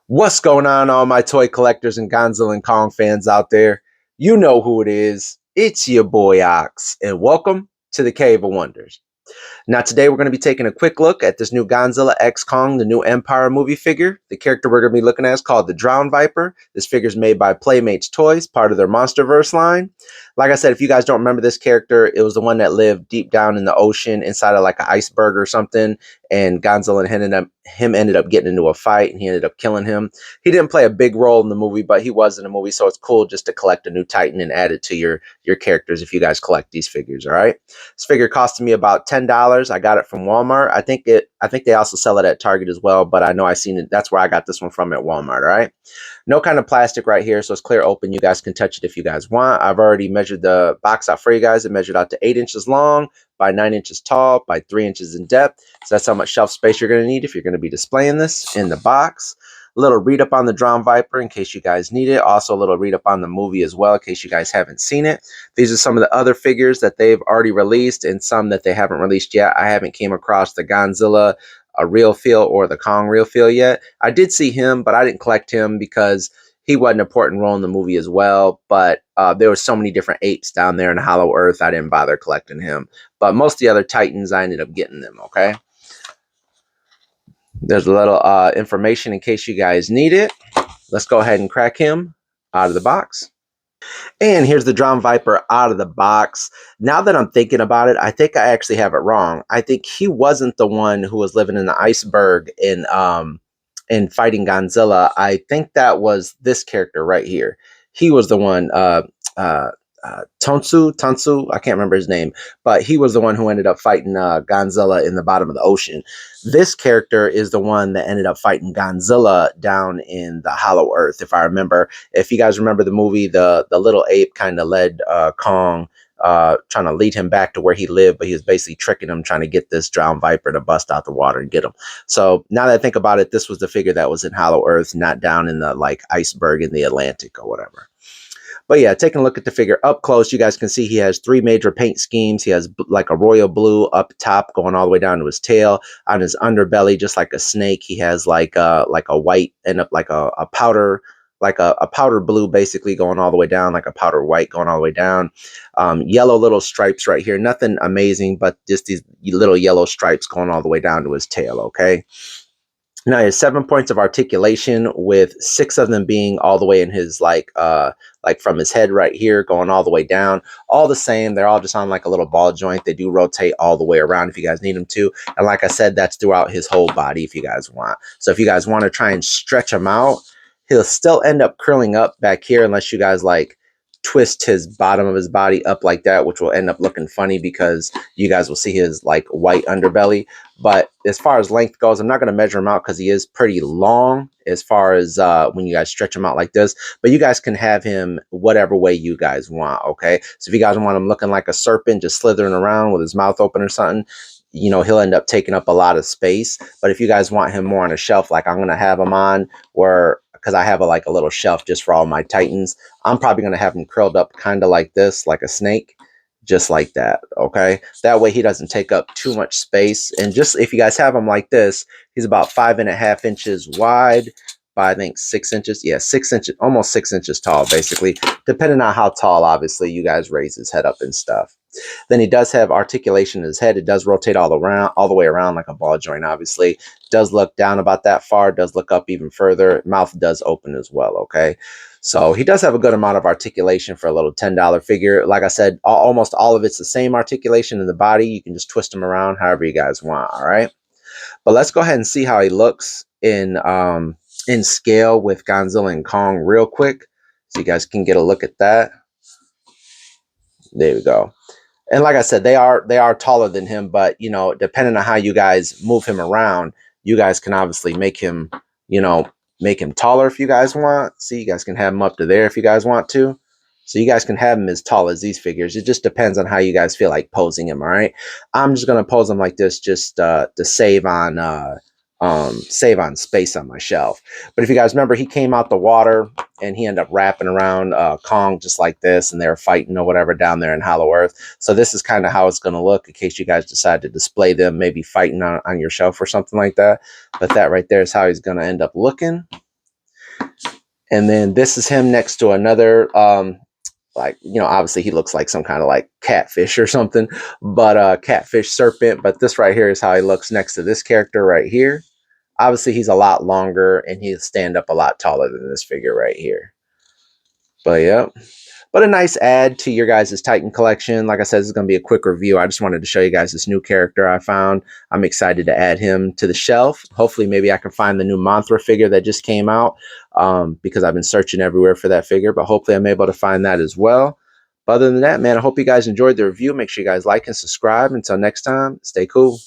What's going on, all my toy collectors and Godzilla and Kong fans out there? You know who it is. It's your boy Ox, and welcome to the Cave of Wonders. Now, today we're going to be taking a quick look at this new Godzilla X Kong, the new Empire movie figure. The character we're going to be looking at is called the Drownviper. This figure is made by Playmates Toys, part of their Monsterverse line. Like I said, if you guys don't remember this character, it was the one that lived deep down in the ocean inside of like an iceberg or something. And Godzilla ended up getting into a fight, and he ended up killing him. He didn't play a big role in the movie, but he was in the movie, so it's cool just to collect a new Titan and add it to your characters if you guys collect these figures. All right. This figure costed me about $10. I got it from Walmart. I think they also sell it at Target as well, but I know I seen it. That's where I got this one from, at Walmart. All right. No kind of plastic right here, so it's clear open. You guys can touch it if you guys want. I've already measured the box out for you guys. It measured out to 8 inches long by 9 inches tall by 3 inches in depth. So that's how much shelf space you're going to need if you're going to be displaying this in the box. A little read up on the Drownviper in case you guys need it. Also a little read up on the movie as well in case you guys haven't seen it. These are some of the other figures that they've already released and some that they haven't released yet. I haven't came across the Godzilla a real feel or the Kong real feel yet. I did see him, but I didn't collect him because he wasn't an important role in the movie as well. But there were so many different apes down there in Hollow Earth, I didn't bother collecting him. But most of the other Titans, I ended up getting them, okay? There's a little information in case you guys need it. Let's go ahead and crack him out of the box. And here's the Drownviper out of the box. Now that I'm thinking about it, I think I actually have it wrong. I think he wasn't the one who was living in the iceberg in fighting Godzilla. I think that was this character right here. He was the one, Tansu, I can't remember his name, but he was the one who ended up fighting Godzilla in the bottom of the ocean. This character is the one that ended up fighting Godzilla down in the Hollow Earth, if I remember. If you guys remember the movie, the little ape kind of led Kong, trying to lead him back to where he lived, but he was basically tricking him, trying to get this Drownviper to bust out the water and get him. So now that I think about it, this was the figure that was in Hollow Earth, not down in the like iceberg in the Atlantic or whatever. But yeah, taking a look at the figure up close, you guys can see he has 3 major paint schemes. He has like a royal blue up top going all the way down to his tail. On his underbelly, just like a snake, he has like a white and like a powder, like a powder blue basically going all the way down, like a powder white going all the way down. Yellow little stripes right here. Nothing amazing, but just these little yellow stripes going all the way down to his tail, okay? Now he has 7 points of articulation, with 6 of them being all the way in his like from his head right here going all the way down. All the same, they're all just on like a little ball joint. They do rotate all the way around if you guys need them to. And like I said, that's throughout his whole body if you guys want. So if you guys want to try and stretch him out, he'll still end up curling up back here unless you guys like twist his bottom of his body up like that, which will end up looking funny because you guys will see his like white underbelly. But as far as length goes, I'm not going to measure him out because he is pretty long as far as when you guys stretch him out like this. But you guys can have him whatever way you guys want, okay? So if you guys want him looking like a serpent, just slithering around with his mouth open or something, you know, he'll end up taking up a lot of space. But if you guys want him more on a shelf, like I'm going to have him on, where because I have like a little shelf just for all my Titans, I'm probably going to have him curled up kind of like this, like a snake, just like that, okay? That way he doesn't take up too much space. And just if you guys have him like this, he's about 5.5 inches wide by I think 6 inches. Yeah, 6 inches, almost 6 inches tall, basically, depending on how tall, obviously, you guys raise his head up and stuff. Then he does have articulation in his head. It does rotate all the way around like a ball joint, obviously. Does look down about that far, does look up even further. Mouth does open as well, okay? So he does have a good amount of articulation for a little $10 figure. Like I said, almost all of it's the same articulation in the body. You can just twist him around however you guys want, all right? But let's go ahead and see how he looks in scale with Godzilla and Kong real quick, so you guys can get a look at that. There we go. And like I said, they are taller than him, but you know, depending on how you guys move him around, you guys can obviously make him, you know, make him taller if you guys want. See, you guys can have him up to there if you guys want to. So you guys can have him as tall as these figures. It just depends on how you guys feel like posing him, all right? I'm just gonna pose him like this just to save on space on my shelf. But if you guys remember, he came out the water and he ended up wrapping around Kong just like this, and they were fighting or whatever down there in Hollow Earth. So this is kind of how it's going to look in case you guys decide to display them, maybe fighting on your shelf or something like that. But that right there is how he's going to end up looking. And then this is him next to another, like, you know, obviously he looks like some kind of like catfish or something, but catfish serpent. But this right here is how he looks next to this character right here. Obviously, he's a lot longer and he'll stand up a lot taller than this figure right here. But yeah, but a nice add to your guys' Titan collection. Like I said, this is going to be a quick review. I just wanted to show you guys this new character I found. I'm excited to add him to the shelf. Hopefully, maybe I can find the new Mantra figure that just came out, because I've been searching everywhere for that figure. But hopefully, I'm able to find that as well. But other than that, man, I hope you guys enjoyed the review. Make sure you guys like and subscribe. Until next time, stay cool.